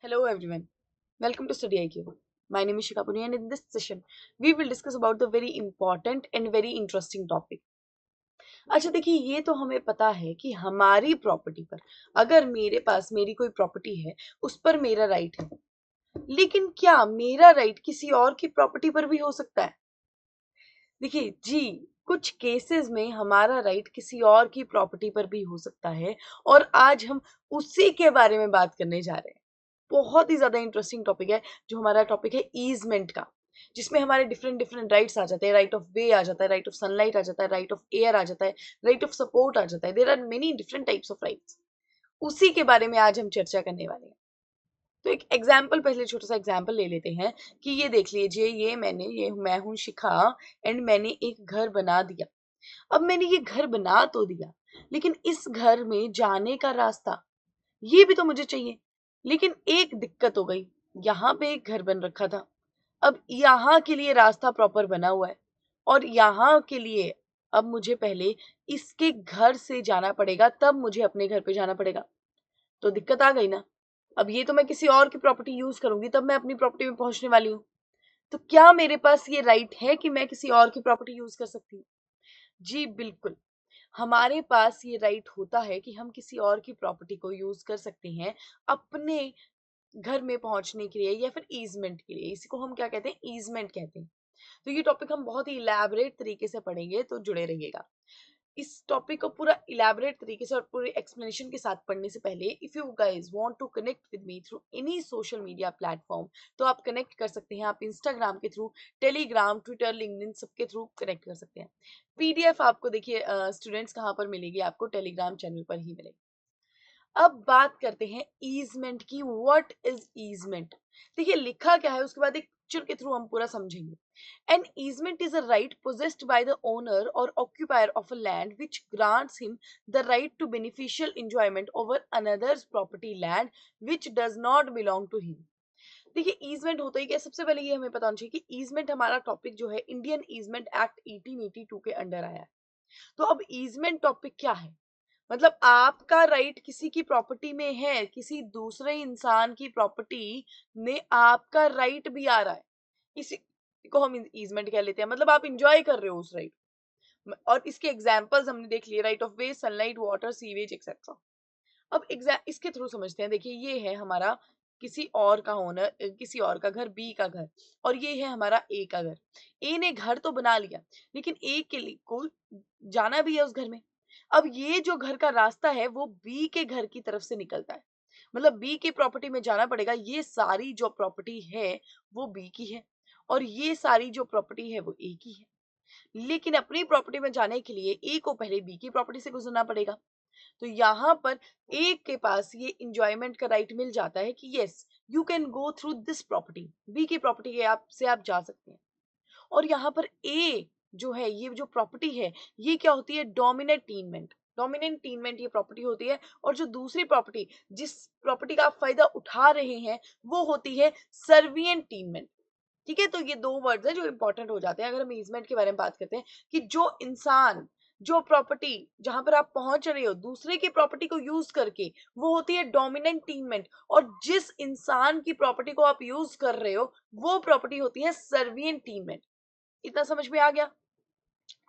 Hello everyone, welcome to Study IQ. My name is Shika Puri and in this session we will discuss about the very important and very interesting topic. अच्छा देखिए ये तो हमें पता है कि हमारी प्रॉपर्टी पर अगर मेरे पास मेरी कोई प्रॉपर्टी है उस पर मेरा राइट है, लेकिन क्या मेरा राइट किसी और की प्रॉपर्टी पर भी हो सकता है? देखिए जी, कुछ केसेस में हमारा राइट किसी और की प्रॉपर्टी पर भी हो सकता है और आज हम उसी के बारे में बात करने जा रहे हैं। बहुत ही ज़्यादा इंटरेस्टिंग टॉपिक है, जो हमारा टॉपिक है ईज़मेंट का, जिसमें हमारे डिफरेंट डिफरेंट राइट्स आ जाते हैं। राइट ऑफ वे आ जाता है, राइट ऑफ सनलाइट आ जाता है, राइट ऑफ एयर आ जाता है, राइट ऑफ सपोर्ट आ जाता है। There are many different types of rights. उसी के बारे में आज हम चर्चा करने वाले हैं। तो एक एग्जाम्पल, पहले छोटा सा एग्जाम्पल ले लेते हैं कि ये देख लीजिए, ये मैं हूँ शिखा एंड मैंने एक घर बना दिया। अब मैंने ये घर बना तो दिया, लेकिन इस घर में जाने का रास्ता ये भी तो मुझे चाहिए। लेकिन एक दिक्कत हो गई, यहाँ पे एक घर बन रखा था। अब यहाँ के लिए रास्ता प्रॉपर बना हुआ है और यहाँ के लिए अब मुझे पहले इसके घर से जाना पड़ेगा, तब मुझे अपने घर पे जाना पड़ेगा। तो दिक्कत आ गई ना। अब ये तो मैं किसी और की प्रॉपर्टी यूज करूंगी तब मैं अपनी प्रॉपर्टी में पहुंचने वाली हूँ। तो क्या मेरे पास ये राइट है कि मैं किसी और की प्रॉपर्टी यूज कर सकती हूँ? जी बिल्कुल, हमारे पास ये राइट होता है कि हम किसी और की प्रॉपर्टी को यूज कर सकते हैं अपने घर में पहुंचने के लिए या फिर ईजमेंट के लिए। इसी को हम क्या कहते हैं? ईजमेंट कहते हैं। तो ये टॉपिक हम बहुत ही इलैबोरेट तरीके से पढ़ेंगे, तो जुड़े रहिएगा। इस टॉपिक को पूरा इलैबोरेट तरीके से और पूरे एक्सप्लेनेशन के साथ पढ़ने से पहले, if you guys want to connect with me through any social media platform, तो आप कनेक्ट कर सकते हैं। आप इंस्टाग्राम के थ्रू, टेलीग्राम, ट्विटर, लिंक्डइन सबके थ्रू कनेक्ट कर सकते हैं। पीडीएफ आपको देखिए स्टूडेंट्स कहाँ पर मिलेगी? आपको टेलीग्राम चैनल पर ही मिलेगी। अब बात करते हैं ईजमेंट की। What is easement? देखिए लिखा क्या है, उसके बाद एक पिक्चर के थ्रू हम पूरा समझेंगे। An easement is a right possessed by the owner or occupier of a land which grants him the right to beneficial enjoyment over another's property land which does not belong to him। देखिए easement होता ही क्या है? सबसे पहले ये हमें पता होना चाहिए कि ईजमेंट हमारा टॉपिक जो है इंडियन ईजमेंट एक्ट 1882 के अंडर आया है। तो अब ईजमेंट टॉपिक क्या है? मतलब आपका राइट किसी की प्रॉपर्टी में है, किसी दूसरे इंसान की प्रॉपर्टी में आपका राइट भी आ रहा है। इसी को हम ईजमेंट कह लेते हैं। मतलब आप इंजॉय कर रहे हो उस राइट। और इसके एग्जांपल्स हमने देख लिए, right of way, sunlight, water, sewage etcetera. अब इसके थ्रू समझते हैं। देखिए ये है हमारा किसी और का ओनर, किसी और का घर, बी का घर, और ये है हमारा ए का घर। ए ने घर तो बना लिया, लेकिन ए के लिए को जाना भी है उस घर में। अब ये जो घर का रास्ता है वो बी के घर की तरफ से निकलता है। मतलब बी की प्रॉपर्टी में जाना पड़ेगा। ये सारी जो प्रॉपर्टी है वो बी की है और ये सारी जो प्रॉपर्टी है वो ए की है। लेकिन अपनी प्रॉपर्टी में जाने के लिए ए को पहले बी की प्रॉपर्टी से गुजरना पड़ेगा। तो यहाँ पर ए के पास ये इंजॉयमेंट का राइट मिल जाता है कि yes, you can go through this property. B की प्रॉपर्टी के आप जा सकते हैं। और यहाँ पर ए जो है, ये जो प्रॉपर्टी है, ये क्या होती है? डोमिनेंट टीनमेंट। डोमिनेंट टीनमेंट ये प्रॉपर्टी होती है। और जो दूसरी प्रॉपर्टी, जिस प्रॉपर्टी का आप फायदा उठा रहे हैं, वो होती है सर्विएंट टीनमेंट। ठीक है, तो ये दो वर्ड्स हैं जो इंपॉर्टेंट हो जाते हैं अगर हम ईजमेंट के बारे में बात करते हैं। कि जो इंसान, जो प्रॉपर्टी जहां पर आप पहुंच रहे हो दूसरे की प्रॉपर्टी को यूज करके, वो होती है डोमिनेंट टीनमेंट। और जिस इंसान की प्रॉपर्टी को आप यूज कर रहे हो वो प्रॉपर्टी होती है सर्विएंट टीनमेंट। इतना समझ में आ गया?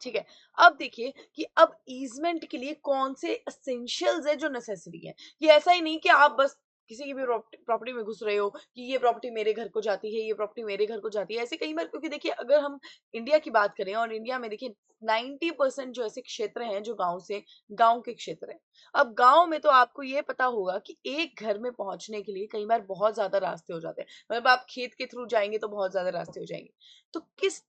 ठीक है। अब देखिए कि अब ईजमेंट के लिए कौन से एसेंशियल्स है जो नेसेसरी है। ये ऐसा ही नहीं कि आप बस किसी की भी प्रॉपर्टी में घुस रहे हो कि ये प्रॉपर्टी मेरे घर को जाती है, ये प्रॉपर्टी मेरे घर को जाती है। ऐसे कई बार, क्योंकि देखिए अगर हम इंडिया की बात करें, और इंडिया में देखिए 90% जो ऐसे क्षेत्र हैं जो गांव के क्षेत्र हैं। अब गांव में तो आपको ये पता होगा कि एक घर में पहुंचने के लिए कई बार बहुत ज्यादा रास्ते हो जाते हैं। मतलब आप खेत के थ्रू जाएंगे तो बहुत ज्यादा रास्ते हो जाएंगे। तो किस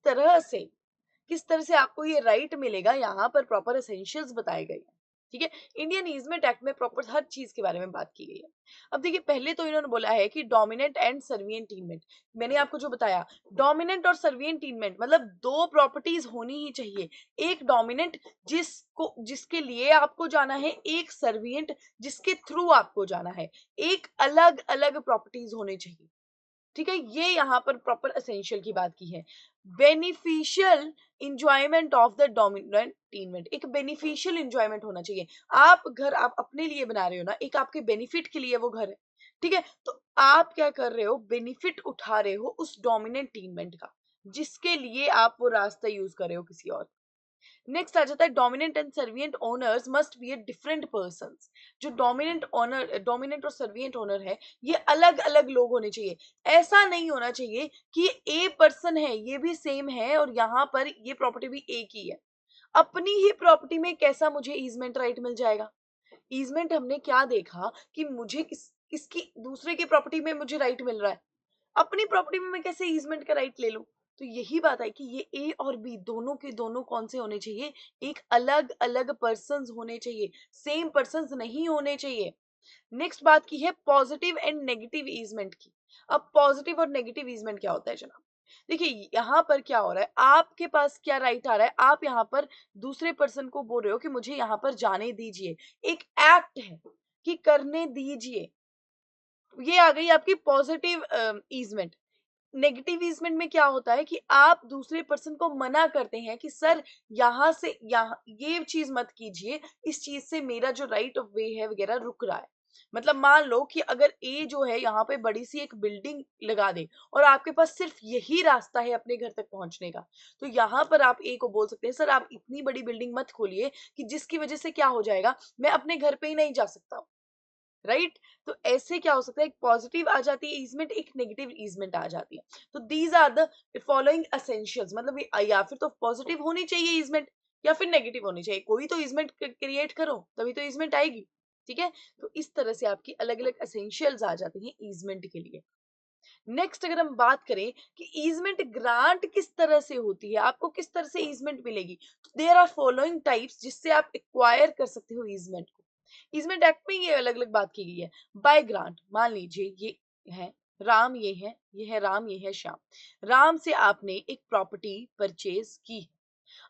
तरह से आपको ये राइट मिलेगा, यहाँ पर प्रॉपर एसेंशियल्स बताए गए हैं। ठीक है, इंडियन ईजमेंट एक्ट में प्रॉपर हर चीज के बारे में बात की गई है। अब देखिए पहले तो इन्होंने बोला है कि डोमिनेंट एंड सर्विएंट टीनमेंट। मैंने आपको जो बताया, डोमिनेंट और सर्विएंट टीनमेंट मतलब दो प्रॉपर्टीज होनी ही चाहिए। एक डोमिनेंट जिसके लिए आपको जाना है, एक सर्विएंट जिसके थ्रू आपको जाना है। एक अलग अलग प्रॉपर्टीज होनी चाहिए। ठीक है, ये यहाँ पर प्रॉपर एसेंशियल की बात की है। Beneficial enjoyment of the dominant tenement, एक बेनिफिशियल इंजॉयमेंट होना चाहिए। आप घर आप अपने लिए बना रहे हो ना, एक आपके बेनिफिट के लिए वो घर है। ठीक है, तो आप क्या कर रहे हो, बेनिफिट उठा रहे हो उस डोमिनेंट टीममेट का, जिसके लिए आप वो रास्ता यूज कर रहे हो किसी और। नेक्स्ट आ जाता है dominant and servient owners must be a different persons. जो डोमिनेंट और सर्विएंट ओनर है, ये अलग अलग लोग होने चाहिए। ऐसा नहीं होना चाहिए कि ए पर्सन है, ये भी सेम है और यहाँ पर ये प्रॉपर्टी भी एक ही है। अपनी ही प्रॉपर्टी में कैसा मुझे ईजमेंट राइट मिल जाएगा? ईजमेंट हमने क्या देखा कि मुझे किसकी दूसरे की प्रॉपर्टी में मुझे राइट मिल रहा है, अपनी प्रॉपर्टी में मैं कैसे ईजमेंट का राइट ले लूं? तो यही बात है कि ये ए और बी दोनों के दोनों कौन से होने चाहिए, एक अलग अलग पर्सन्स होने चाहिए, सेम पर्सन्स नहीं होने चाहिए। नेक्स्ट बात की है पॉजिटिव एंड नेगेटिव ईजमेंट की। अब पॉजिटिव और नेगेटिव ईजमेंट क्या होता है जनाब? देखिए यहाँ पर क्या हो रहा है, आपके पास क्या राइट आ रहा है, आप यहाँ पर दूसरे पर्सन को बोल रहे हो कि मुझे यहाँ पर जाने दीजिए, एक एक्ट है कि करने दीजिए, ये आ गई आपकी पॉजिटिव ईजमेंट। नेगेटिव ईजमेंट में क्या होता है कि आप दूसरे पर्सन को मना करते हैं कि सर यहाँ से यहाँ ये चीज मत कीजिए, इस चीज से मेरा जो राइट ऑफ वे है वगैरह रुक रहा है। मतलब मान लो कि अगर ए जो है यहाँ पे बड़ी सी एक बिल्डिंग लगा दे और आपके पास सिर्फ यही रास्ता है अपने घर तक पहुंचने का, तो यहाँ पर आप ए को बोल सकते हैं सर आप इतनी बड़ी बिल्डिंग मत खोलिए कि जिसकी वजह से क्या हो जाएगा, मैं अपने घर पे ही नहीं जा सकता, राइट? तो ऐसे क्या हो सकता है, एक पॉजिटिव आ जाती है ईजमेंट, एक नेगेटिव ईजमेंट आ जाती है। तो these are the following essentials, मतलब या फिर तो पॉजिटिव होनी चाहिए ईजमेंट या फिर नेगेटिव होनी चाहिए, कोई तो ईजमेंट क्रिएट करो तभी तो ईजमेंट आएगी। ठीक है, तो इस तरह से आपकी अलग अलग एसेंशियल्स आ जाती हैं ईजमेंट के लिए। नेक्स्ट अगर हम बात करें कि ईजमेंट ग्रांट किस तरह से होती है, आपको किस तरह से ईजमेंट मिलेगी, तो देयर आर फॉलोइंग टाइप्स जिससे आप एक्वायर कर सकते हो ईजमेंट को। ईजमेंट एक्ट में ये अलग अलग बात की गई है। बाय ग्रांट, मान लीजिए ये है राम, ये है राम, ये है श्याम। राम से आपने एक प्रॉपर्टी परचेज की।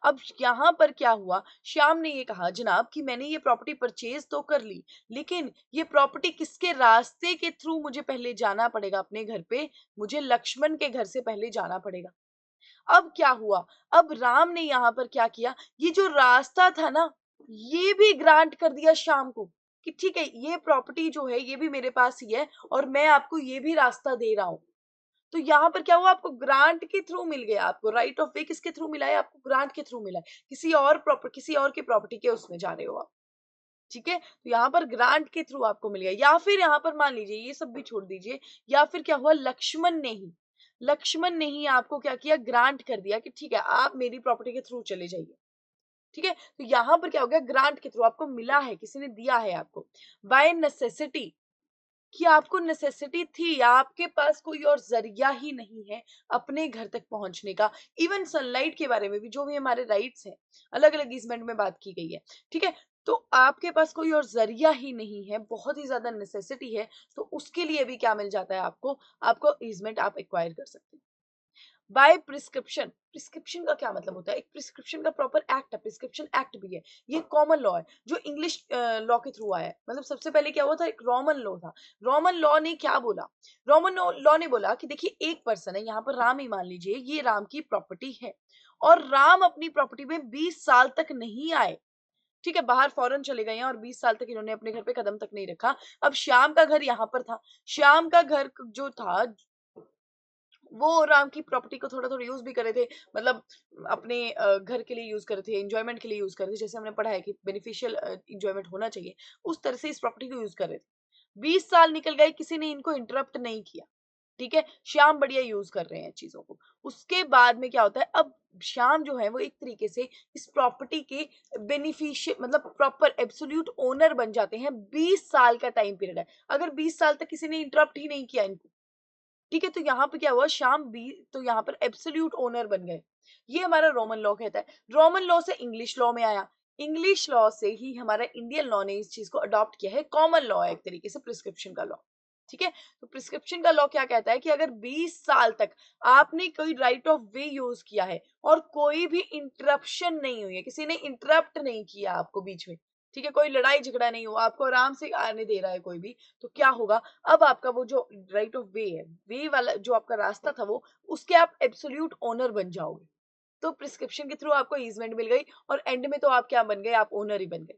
अब यहाँ पर क्या हुआ, श्याम ने ये कहा जनाब कि मैंने ये प्रॉपर्टी परचेज तो कर ली, लेकिन ये प्रॉपर्टी किसके रास्ते के थ्रू मुझे पहले जाना पड़ेगा अपने घर पे, मुझे लक्ष्मण के घर से पहले जाना पड़ेगा। अब क्या हुआ, अब राम ने यहाँ पर क्या किया, ये जो रास्ता था ना, ये भी ग्रांट कर दिया श्याम को कि ठीक है ये प्रॉपर्टी जो है ये भी मेरे पास ही है और मैं आपको ये भी रास्ता दे रहा हूं। तो यहाँ पर क्या हुआ, आपको ग्रांट के थ्रू मिल गया, आपको राइट ऑफ वे किसके थ्रू मिला है, आपको ग्रांट के थ्रू मिला है, किसी और की प्रॉपर्टी के उसमें जा रहे हो आप। ठीक है, तो यहाँ पर ग्रांट के थ्रू आपको मिल गया। या फिर यहाँ पर मान लीजिए ये सब भी छोड़ दीजिए, या फिर क्या हुआ, लक्ष्मण ने ही आपको क्या किया, ग्रांट कर दिया कि ठीक है आप मेरी प्रॉपर्टी के थ्रू चले जाइए। ठीक है, तो यहाँ पर क्या हो गया, ग्रांट के थ्रू आपको मिला है, किसी ने दिया है आपको। बाय नेसेसिटी, कि आपको नेसेसिटी थी, आपके पास कोई और जरिया ही नहीं है अपने घर तक पहुंचने का। इवन सनलाइट के बारे में भी जो भी हमारे राइट्स हैं, अलग अलग ईजमेंट में बात की गई है। ठीक है, तो आपके पास कोई और जरिया ही नहीं है, बहुत ही ज्यादा नेसेसिटी है, तो उसके लिए भी क्या मिल जाता है आपको, आपको ईजमेंट आप एक्वायर कर सकते हैं। बाय प्रिस्क्रिप्शन, प्रिस्क्रिप्शन का क्या मतलब होता है, एक प्रिस्क्रिप्शन का प्रॉपर एक्ट है, प्रिस्क्रिप्शन एक्ट भी है, ये कॉमन लॉ है जो इंग्लिश लॉ के थ्रू आया है। मतलब सबसे पहले क्या हुआ था, एक रोमन लॉ था। रोमन लॉ ने क्या बोला, रोमन लॉ ने बोला कि देखिए एक पर्सन है, यहाँ पर राम ही मान लीजिए, ये राम की प्रॉपर्टी है और राम अपनी प्रॉपर्टी में 20 साल तक नहीं आए। ठीक है, बाहर फॉरेन चले गए हैं और 20 साल तक इन्होंने अपने घर पे कदम तक नहीं रखा। अब श्याम का घर यहाँ पर था, श्याम का घर जो था वो राम की प्रॉपर्टी को थोड़ा थोड़ा यूज भी करे थे, मतलब अपने घर के लिए यूज करे थे, एंजॉयमेंट के लिए यूज करे थे, जैसे हमने पढ़ा है कि बेनिफिशियल एंजॉयमेंट होना चाहिए, उस तरह से इस प्रॉपर्टी को यूज कर रहे थे। 20 साल निकल गए, किसी ने इनको इंटरप्ट नहीं किया। ठीक है, श्याम बढ़िया यूज कर रहे हैं चीजों को। उसके बाद में क्या होता है, अब श्याम जो है वो एक तरीके से इस प्रॉपर्टी के बेनिफिशियल मतलब प्रॉपर एब्सोल्यूट ओनर बन जाते हैं। 20 साल का टाइम पीरियड है, अगर 20 साल तक किसी ने इंटरप्ट ही नहीं किया इनको। ठीक है, तो यहाँ पे क्या हुआ, शाम बी तो यहाँ पर एब्सोल्यूट ओनर बन गए। ये हमारा रोमन लॉ कहता है। रोमन लॉ से इंग्लिश लॉ में आया, इंग्लिश लॉ से ही हमारा इंडियन लॉ ने इस चीज को अडॉप्ट किया है। कॉमन लॉ है एक तरीके से, प्रिस्क्रिप्शन का लॉ। ठीक है, तो प्रिस्क्रिप्शन का लॉ क्या कहता है कि अगर 20 साल तक आपने कोई राइट ऑफ वे यूज किया है और कोई भी इंटरप्शन नहीं हुई है, किसी ने इंटरप्ट नहीं किया आपको बीच में, ठीक है, कोई लड़ाई झगड़ा नहीं हुआ, आपको आराम से आने दे रहा है कोई भी, तो क्या होगा, अब आपका वो जो राइट ऑफ वे है, वे वाला जो आपका रास्ता था वो, उसके आप एब्सोल्यूट ओनर बन जाओगे। तो प्रिस्क्रिप्शन के थ्रू आपको ईजमेंट मिल गई और एंड में तो आप क्या बन गए, आप ओनर ही बन गए।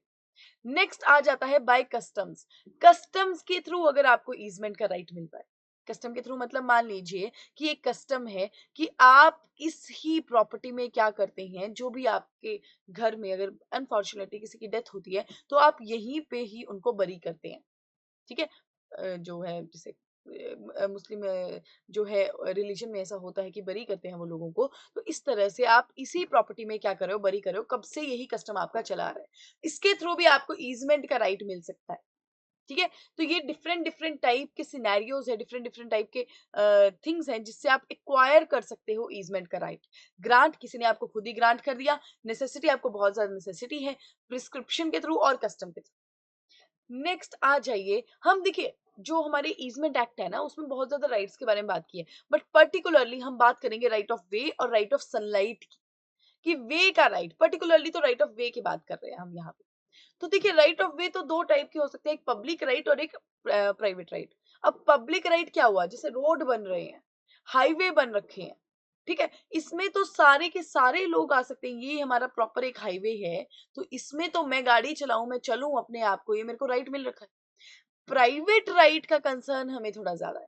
नेक्स्ट आ जाता है बाय कस्टम्स। कस्टम्स के थ्रू अगर आपको ईजमेंट का राइट मिलता है, कस्टम के थ्रू मतलब मान लीजिए कि एक कस्टम है कि आप इस ही प्रॉपर्टी में क्या करते हैं, जो भी आपके घर में अगर अनफॉर्चुनेटली किसी की डेथ होती है तो आप यहीं पे ही उनको बरी करते हैं। ठीक है। जो है जैसे मुस्लिम जो है रिलीजन में ऐसा होता है कि बरी करते हैं वो लोगों को। तो इस तरह से आप इसी प्रॉपर्टी में क्या कर रहे हो, बरी कर रहे हो, कब से यही कस्टम आपका चला रहा है। इसके थ्रू भी आपको ईजमेंट का राइट मिल सकता है। ठीक है। तो ये डिफरेंट डिफरेंट टाइप के सिनेरियोज है, डिफरेंट डिफरेंट टाइप के थिंग्स हैं जिससे आप एक्वायर कर सकते हो ईजमेंट का राइट। ग्रांट किसी ने आपको खुद ही ग्रांट कर दिया, नेसेसिटी आपको बहुत ज्यादा नेसेसिटी है, प्रिस्क्रिप्शन के थ्रू और कस्टम के थ्रू। नेक्स्ट आ जाइए, हम देखिए जो हमारे ईजमेंट एक्ट है ना उसमें बहुत ज्यादा राइट्स के बारे में बात की है, बट पर्टिकुलरली हम बात करेंगे राइट ऑफ वे और राइट ऑफ सनलाइट की। कि वे का राइट, पर्टिकुलरली तो राइट ऑफ वे की बात कर रहे हैं हम यहाँ पे। तो देखिए राइट ऑफ वे तो दो टाइप के हो सकते हैं, एक पब्लिक राइट और एक प्राइवेट राइट। अब पब्लिक राइट क्या हुआ, जैसे रोड बन रहे हैं, हाईवे बन रखे हैं, ठीक है, इसमें तो सारे के सारे लोग आ सकते हैं, ये हमारा प्रॉपर एक हाईवे है, तो इसमें तो मैं गाड़ी चलाऊं, मैं चलूं अपने आप को, ये मेरे को राइट मिल रखा है। प्राइवेट राइट का कंसर्न हमें थोड़ा ज्यादा है।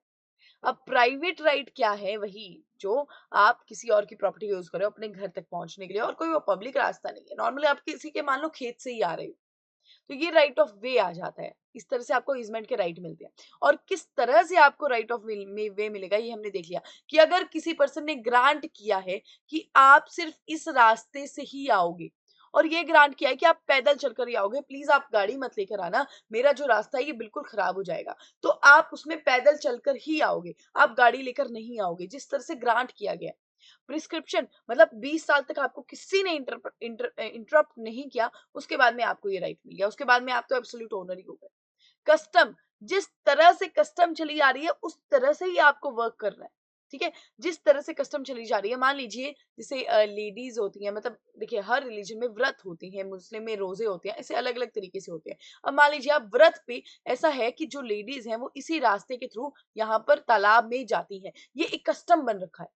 अब प्राइवेट राइट क्या है, वही जो आप किसी और की प्रॉपर्टी यूज कर रहे हो अपने घर तक पहुंचने के लिए, और कोई वो पब्लिक रास्ता नहीं है, नॉर्मली आप किसी के मान लो खेत से ही आ रहे हो, तो ये राइट ऑफ वे आ जाता है। इस तरह से आपको ईजमेंट के राइट मिलते हैं। और किस तरह से आपको राइट ऑफ वे मिलेगा ये हमने देख लिया, कि अगर किसी पर्सन ने ग्रांट किया है कि आप सिर्फ इस रास्ते से ही आओगे, और ये ग्रांट किया है कि आप पैदल चलकर ही आओगे, प्लीज आप गाड़ी मत लेकर आना, मेरा जो रास्ता है ये बिल्कुल खराब हो जाएगा, तो आप उसमें पैदल चलकर ही आओगे, आप गाड़ी लेकर नहीं आओगे, जिस तरह से ग्रांट किया गया। प्रिस्क्रिप्शन मतलब 20 साल तक आपको किसी ने इंटरप्ट नहीं किया, उसके बाद में आपको ये राइट मिल गया, उसके बाद में आप तो एब्सोल्यूट ओनर ही हो गए। कस्टम, जिस तरह से कस्टम चली आ रही है उस तरह से ही आपको वर्क करना है। ठीक है। जिस तरह से कस्टम चली जा रही है, मान लीजिए जैसे लेडीज होती हैं, मतलब देखिए हर रिलीजन में व्रत होती हैं, मुस्लिम में रोजे होते हैं, ऐसे अलग अलग तरीके से होते हैं। अब मान लीजिए आप व्रत पे, ऐसा है कि जो लेडीज हैं वो इसी रास्ते के थ्रू यहाँ पर तालाब में जाती हैं, ये एक कस्टम बन रखा है।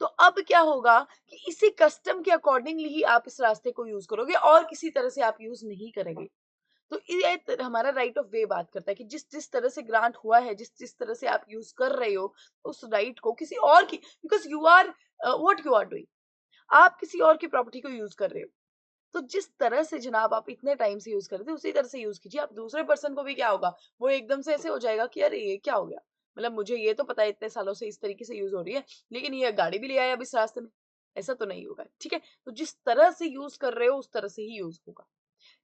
तो अब क्या होगा कि इसी कस्टम के अकॉर्डिंगली ही आप इस रास्ते को यूज करोगे, और किसी तरह से आप यूज नहीं करेंगे। तो ये हमारा राइट ऑफ वे बात करता है कि जिस जिस तरह से ग्रांट हुआ है, जिस जिस तरह से आप यूज कर रहे हो उस राइट को किसी और की, because you are what you are doing, आप किसी और की प्रॉपर्टी को यूज कर रहे हो। तो जिस तरह से जनाब आप इतने टाइम से यूज कर रहे थे उसी तरह से यूज कीजिए। आप दूसरे पर्सन को भी क्या होगा, वो एकदम से ऐसे हो जाएगा कि अरे ये क्या हो गया, मतलब मुझे ये तो पता है इतने सालों से इस तरीके से यूज हो रही है, लेकिन ये गाड़ी भी ले आया अब इस रास्ते में, ऐसा तो नहीं होगा। ठीक है। तो जिस तरह से यूज कर रहे हो उस तरह से ही यूज होगा।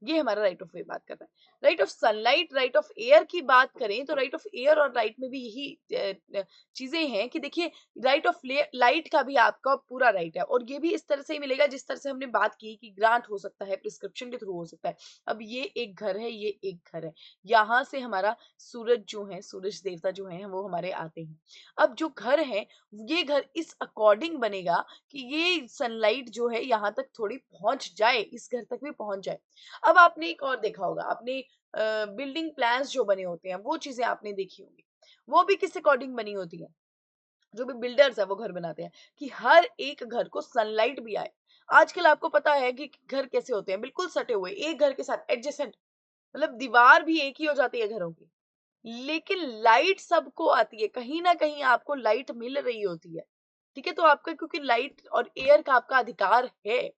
ये हमारा राइट ऑफ वे बात कर रहा है। Right of sunlight, right of air की बात करें तो राइट ऑफ एयर और राइट में भी यही चीजें हैं कि देखिए राइट ऑफ लाइट का भी आपका पूरा राइट है, और ये भी इस तरह से ही मिलेगा जिस तरह से हमने बात की कि ग्रांट हो सकता है, प्रिस्क्रिप्शन के थ्रू हो सकता है। अब ये एक घर है, ये एक घर है, यहाँ से हमारा सूरज जो है, सूरज देवता जो है वो हमारे आते हैं। अब जो घर है, ये घर इस अकॉर्डिंग बनेगा कि ये सनलाइट जो है यहाँ तक थोड़ी पहुंच जाए, इस घर तक भी पहुंच जाए। अब आपने एक और देखा होगा, आपने बिल्डिंग प्लान्स जो बने होते हैं वो चीजें आपने देखी होंगी, वो भी किस अकॉर्डिंग बनी होती है, जो भी बिल्डर्स है वो घर बनाते हैं कि हर एक घर को सनलाइट भी आए। आजकल आपको पता है कि घर कैसे होते हैं, बिल्कुल सटे हुए एक घर के साथ एडजेसेंट, मतलब दीवार भी एक ही हो जाती है घरों की, लेकिन लाइट सबको आती है, कहीं ना कहीं आपको लाइट मिल रही होती है। ठीक है। तो आपका क्योंकि लाइट और एयर का आपका अधिकार है,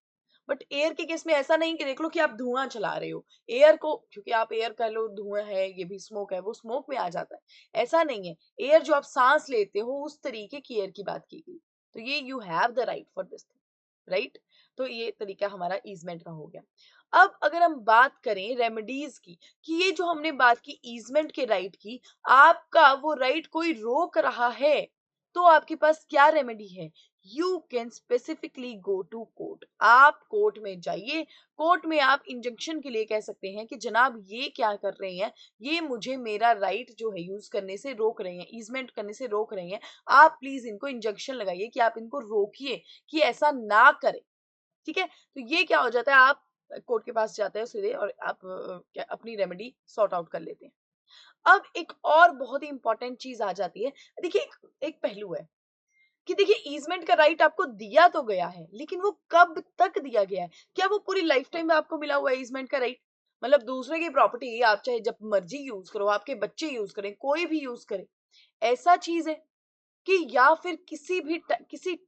बट एयर के केस में ऐसा नहीं कि देख लो कि आप धुआं चला रहे हो, एयर को क्योंकि आप एयर कह लो, धुआं है, ये भी स्मोक है, वो स्मोक में आ जाता है, ऐसा नहीं है। एयर जो आप सांस लेते हो उस तरीके की एयर की बात की गई। तो ये you have the right for this thing, right. तो ये तरीका हमारा ईजमेंट का हो गया। अब अगर हम बात करें रेमेडीज की, कि ये जो हमने बात की ईजमेंट के राइट की, आपका वो राइट कोई रोक रहा है, तो आपके पास क्या रेमेडी है, you can specifically go to court. आप कोर्ट में जाइए, कोर्ट में आप इंजंक्शन के लिए कह सकते हैं कि जनाब ये क्या कर रहे हैं, ये मुझे मेरा राइट जो है यूज करने से रोक रहे हैं, ईजमेंट करने से रोक रहे हैं, आप प्लीज इनको इंजंक्शन लगाइए कि आप इनको रोकिए कि ऐसा ना करें। ठीक है। तो ये क्या हो जाता है, आप कोर्ट के पास जाते हैं सीधे और आप अपनी रेमेडी सॉर्ट आउट कर लेते हैं। अब एक और बहुत ही इंपॉर्टेंट चीज आ जाती है। देखिए एक पहलू है कि देखिए ईजमेंट का राइट आपको दिया तो गया है, लेकिन वो कब तक दिया गया है, क्या वो पूरी लाइफ टाइम में आपको मिला हुआ है ईजमेंट का राइट, मतलब दूसरे की प्रॉपर्टी आप चाहे जब मर्जी यूज करो, आपके बच्चे यूज करें, कोई भी यूज करे, ऐसा चीज है कि या फिर किसी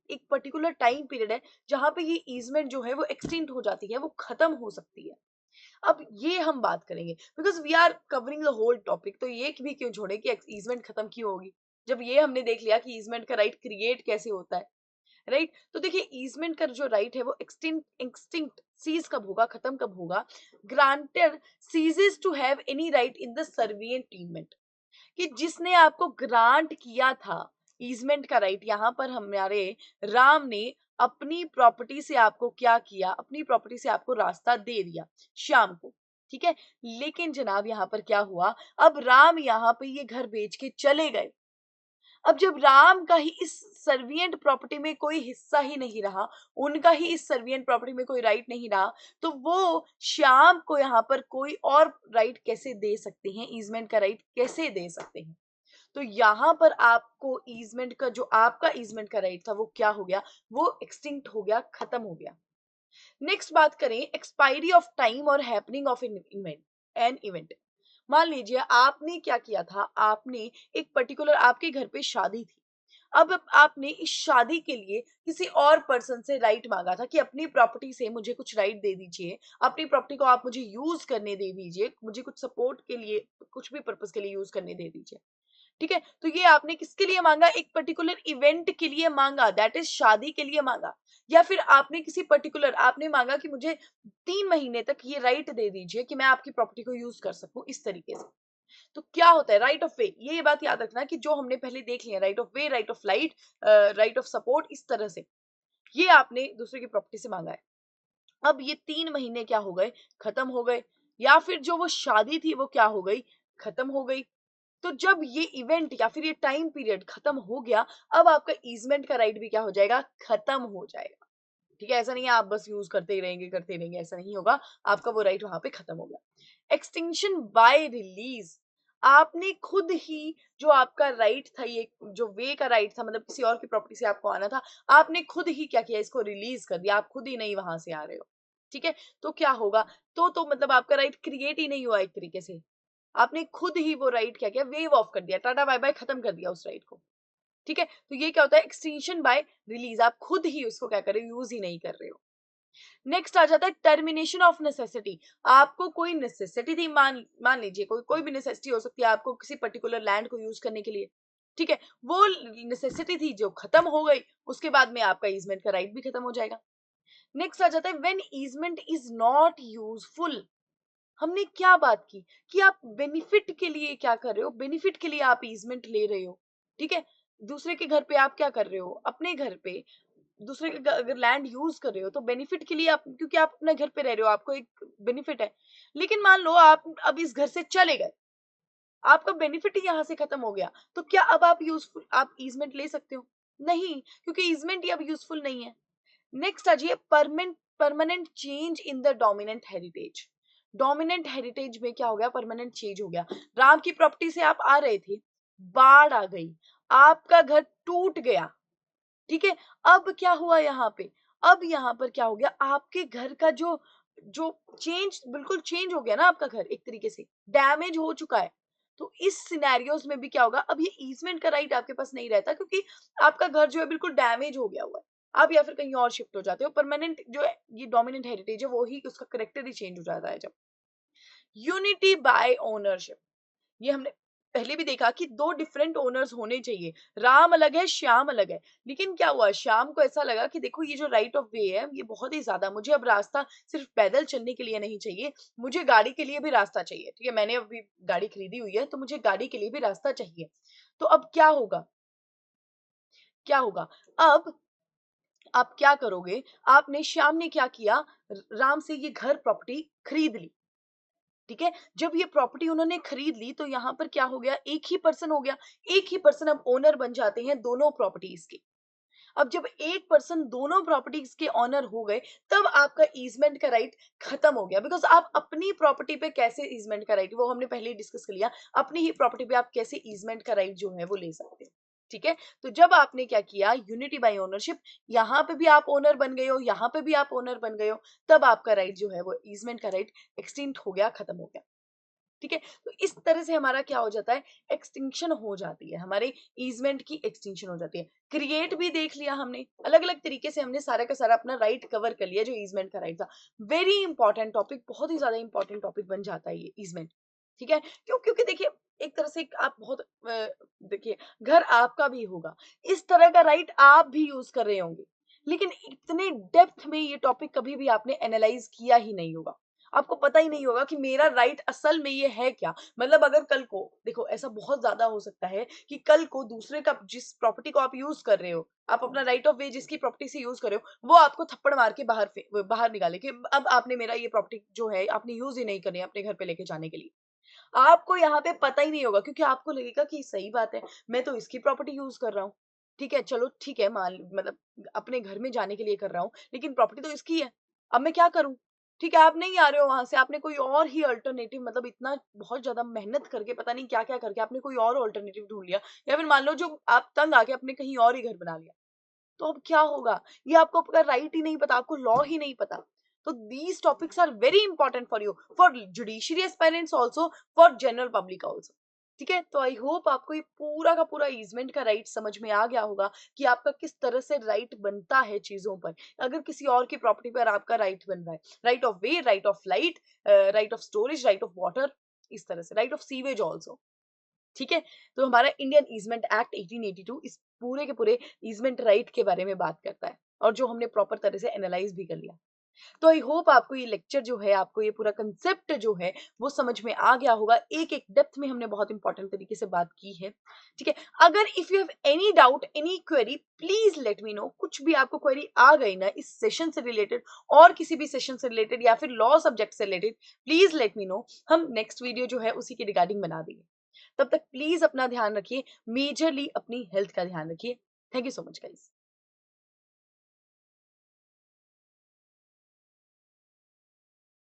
एक पर्टिकुलर टाइम पीरियड है जहां पे ये ईजमेंट जो है वो एक्सटिंक्ट हो जाती है, वो खत्म हो सकती है। अब ये हम बात करेंगे because we are covering the whole topic, तो ये भी क्यों छोड़े कि ईजमेंट खत्म क्यों होगी, जब ये हमने देख लिया कि ईजमेंट का राइट क्रिएट कैसे होता है। राइट, तो देखिए ईजमेंट का जो राइट है वो एक्सटिंक्ट सीज कब होगा, खत्म कब होगा, granted ceases to have any right in the servient tenement, कि जिसने आपको ग्रांट किया था ईजमेंट का राइट, यहां पर हमारे राम ने अपनी प्रॉपर्टी से आपको क्या किया, अपनी प्रॉपर्टी से आपको रास्ता दे दिया श्याम को। ठीक है, लेकिन जनाब यहां पर क्या हुआ, अब राम यहां पे ये घर बेच के चले गए। अब जब राम का ही इस सर्विएंट प्रॉपर्टी में कोई हिस्सा ही नहीं रहा, उनका ही इस सर्विएंट प्रॉपर्टी में कोई राइट नहीं रहा, तो वो श्याम को यहाँ पर कोई और राइट कैसे दे सकते हैं, ईजमेंट का राइट कैसे दे सकते हैं। तो यहाँ पर आपको ईजमेंट का जो आपका ईजमेंट का राइट था वो क्या हो गया, वो एक्सटिंक्ट हो गया, खत्म हो गया। नेक्स्ट बात करें एक्सपायरी ऑफ टाइम और हैपनिंग ऑफ एन इवेंट। मान लीजिए आपने क्या किया था, आपने एक पर्टिकुलर, आपके घर पे शादी थी, अब आपने इस शादी के लिए किसी और पर्सन से राइट मांगा था कि अपनी प्रॉपर्टी से मुझे कुछ राइट दे दीजिए, अपनी प्रॉपर्टी को आप मुझे यूज करने दे दीजिए, मुझे कुछ सपोर्ट के लिए, कुछ भी पर्पस के लिए यूज करने दे दीजिए। ठीक है, तो ये आपने किसके लिए मांगा, एक पर्टिकुलर इवेंट के लिए मांगा, दैट इज शादी के लिए मांगा। या फिर आपने किसी पर्टिकुलर, आपने मांगा कि मुझे 3 महीने तक ये राइट दे दीजिए कि मैं आपकी प्रॉपर्टी को यूज कर सकूं इस तरीके से। तो क्या होता है राइट ऑफ वे, ये बात याद रखना कि जो हमने पहले देख लिया, right of way, right of light, right of support, इस तरह से ये आपने दूसरे की प्रॉपर्टी से मांगा है। अब ये 3 महीने क्या हो गए, खत्म हो गए, या फिर जो वो शादी थी वो क्या हो गई, खत्म हो गई। तो जब ये इवेंट या फिर ये टाइम पीरियड खत्म हो गया, अब आपका ईजमेंट का राइट भी क्या हो जाएगा, खत्म हो जाएगा। ठीक है, ऐसा नहीं है आप बस यूज करते ही रहेंगे, ऐसा नहीं होगा, आपका वो राइट वहां पे खत्म हो गया। एक्सटिंक्शन बाय रिलीज, आपने खुद ही जो आपका राइट था, ये जो वे का राइट था, मतलब किसी और की प्रॉपर्टी से आपको आना था, आपने खुद ही क्या किया, इसको रिलीज कर दिया, आप खुद ही नहीं वहां से आ रहे हो। ठीक है, तो क्या होगा, तो मतलब आपका राइट क्रिएट ही नहीं हुआ एक तरीके से, आपने खुद ही वो राइट क्या किया, वेव ऑफ कर दिया, टाटा बाय बाय, खत्म कर दिया उस राइट को। ठीक है, तो ये क्या होता है, एक्सटेंशन बाय रिलीज, आप खुद ही उसको क्या कर रहे हो, यूज ही नहीं कर रहे हो। नेक्स्ट आ जाता है टर्मिनेशन ऑफ नेसेसिटी। आपको कोई नेसेसिटी थी, मान लीजिए कोई कोई भी नेसेसिटी हो सकती है आपको किसी पर्टिकुलर लैंड को यूज करने के लिए। ठीक है, वो नेसेसिटी थी जो खत्म हो गई, उसके बाद में आपका ईजमेंट का राइट भी खत्म हो जाएगा। नेक्स्ट आ जाता है when easement is not useful. हमने क्या बात की कि आप बेनिफिट के लिए क्या कर रहे हो, बेनिफिट के लिए आप ईजमेंट ले रहे हो। ठीक है, दूसरे के घर पे आप क्या कर रहे हो, अपने घर पे दूसरे के अगर लैंड यूज कर रहे हो तो बेनिफिट के लिए, आप क्योंकि आप अपने घर पे रह रहे हो, आपको एक बेनिफिट है। लेकिन मान लो आप अब इस घर से चले गए, आपका बेनिफिट ही यहाँ से खत्म हो गया, तो क्या अब आप यूजफुल, आप ईजमेंट ले सकते हो, नहीं, क्योंकि ईजमेंट ही अब यूजफुल नहीं है। नेक्स्ट आ जाइए permanent change in the dominant heritage. Dominant heritage में क्या हो गया, परमानेंट चेंज हो गया। राम की प्रॉपर्टी से आप आ रहे थे, बाढ़ आ गई, आपका घर टूट गया। ठीक है, अब क्या हुआ यहाँ पे, अब यहाँ पर क्या हो गया, आपके घर का जो जो चेंज, बिल्कुल चेंज हो गया ना, आपका घर एक तरीके से डैमेज हो चुका है। तो इस सिनेरियोज में भी क्या होगा, अब ये ईजमेंट का राइट आपके पास नहीं रहता, क्योंकि आपका घर जो है बिल्कुल डैमेज हो गया हुआ है। आप या फिर कहीं और शिफ्ट हो जाते हो, परमानेंट जो है ये डोमिनेंट हेरिटेज है वो ही, उसका करेक्टर ही चेंज हो जाता है जब। यूनिटी बाय ओनरशिप, ये हमने पहले भी देखा कि दो डिफरेंट ओनर्स होने चाहिए, राम अलग है, श्याम अलग है। लेकिन क्या हुआ, श्याम को ऐसा लगा कि देखो ये जो राइट ऑफ वे है ये बहुत ही ज्यादा, मुझे अब रास्ता सिर्फ पैदल चलने के लिए नहीं चाहिए, मुझे गाड़ी के लिए भी रास्ता चाहिए। ठीक है, मैंने अभी गाड़ी खरीदी हुई है तो मुझे गाड़ी के लिए भी रास्ता चाहिए। तो अब क्या होगा, क्या होगा, अब आप क्या करोगे, आपने, श्याम ने क्या किया, राम से ये घर प्रॉपर्टी खरीद ली। ठीक है, जब ये प्रॉपर्टी उन्होंने खरीद ली तो यहाँ पर क्या हो गया, एक ही पर्सन हो गया, एक ही पर्सन अब ओनर बन जाते हैं दोनों प्रॉपर्टीज के। अब जब एक पर्सन दोनों प्रॉपर्टीज के ऑनर हो गए, तब आपका ईजमेंट का राइट खत्म हो गया, बिकॉज आप अपनी प्रॉपर्टी पे कैसे ईजमेंट का राइट, वो हमने पहले ही डिस्कस कर लिया, अपनी ही प्रॉपर्टी पे आप कैसे ईजमेंट का राइट जो है वो ले सकते हो। ठीक है, तो जब आपने क्या किया, यूनिटी बाय ओनरशिप, यहाँ पे भी आप ओनर बन गए हो, यहाँ पे भी आप ओनर बन गए हो, तब आपका राइट जो है वो ईजमेंट का राइट एक्सटिंक्ट हो गया, खत्म हो गया। ठीक है, तो इस तरह से हमारा क्या हो जाता है, एक्सटिंक्शन हो जाती है, हमारे ईजमेंट की एक्सटिंक्शन हो जाती है। क्रिएट भी देख लिया हमने, अलग अलग तरीके से हमने सारा का सारा अपना राइट कवर कर लिया जो ईजमेंट का राइट था। वेरी इंपॉर्टेंट टॉपिक, बहुत ही ज्यादा इंपॉर्टेंट टॉपिक बन जाता है ये ईजमेंट। ठीक है, क्यों? क्योंकि देखिए एक तरह से आप बहुत देखिए घर आपका भी होगा, इस तरह का राइट आप भी यूज कर रहे होंगे, लेकिन इतने डेप्थ में ये टॉपिक कभी भी आपने एनालाइज किया ही नहीं होगा, आपको पता ही नहीं होगा कि मेरा राइट असल में ये है क्या। मतलब अगर कल को देखो ऐसा बहुत ज्यादा हो सकता है कि कल को दूसरे का जिस प्रॉपर्टी को आप यूज कर रहे हो, आप अपना राइट ऑफ वे जिसकी प्रॉपर्टी से यूज कर रहे हो, वो आपको थप्पड़ मार के बाहर निकाले कि अब आपने मेरा ये प्रॉपर्टी जो है आपने यूज ही नहीं करनी है अपने घर पे लेके जाने के लिए। आपको यहाँ पे पता ही नहीं होगा क्योंकि आपको लगेगा कि सही बात है, मैं तो इसकी प्रॉपर्टी यूज कर रहा हूँ। ठीक है, चलो ठीक है, मान मतलब अपने घर में जाने के लिए कर रहा हूँ, लेकिन प्रॉपर्टी तो इसकी है। अब मैं क्या करूँ? ठीक है, आप नहीं आ रहे हो वहां से, आपने कोई और ही अल्टरनेटिव, मतलब इतना बहुत ज्यादा मेहनत करके पता नहीं क्या क्या करके आपने कोई और अल्टरनेटिव ढूंढ लिया, या फिर मान लो जो आप तंग आके अपने कहीं और ही घर बना लिया। तो अब क्या होगा? ये आपको आपका राइट ही नहीं पता, आपको लॉ ही नहीं पता। तो these topics are very important for you, for judiciary aspirants also, for general public also. ठीक है, तो आई होप आपको ये पूरा का पूरा ईजमेंट का राइट समझ में आ गया होगा कि आपका किस तरह से राइट बनता है चीजों पर। अगर किसी और की प्रॉपर्टी पर आपका राइट बन रहा है, right of way, right of light, right of storage, right of water, इस तरह से राइट ऑफ सीवेज ऑल्सो। ठीक है, तो हमारा इंडियन ईजमेंट एक्ट 1882 इस पूरे के पूरे ईजमेंट राइट के बारे में बात करता है, और जो हमने प्रॉपर तरह से एनालाइज भी कर लिया। तो आई होप आपको ये लेक्चर जो है, आपको ये पूरा कंसेप्ट जो है वो समझ में आ गया होगा। एक एक डेप्थ में हमने बहुत इंपॉर्टेंट तरीके से बात की है। ठीक है, अगर if you have any doubt, any query, please let me know. कुछ भी आपको क्वेरी आ गई ना इस सेशन से रिलेटेड और किसी भी सेशन से रिलेटेड या फिर लॉ सब्जेक्ट से related, please let me know. हम नेक्स्ट वीडियो जो है उसी के रिगार्डिंग बना देंगे। तब तक प्लीज अपना ध्यान रखिए, मेजरली अपनी हेल्थ का ध्यान रखिए। Thank you so much guys.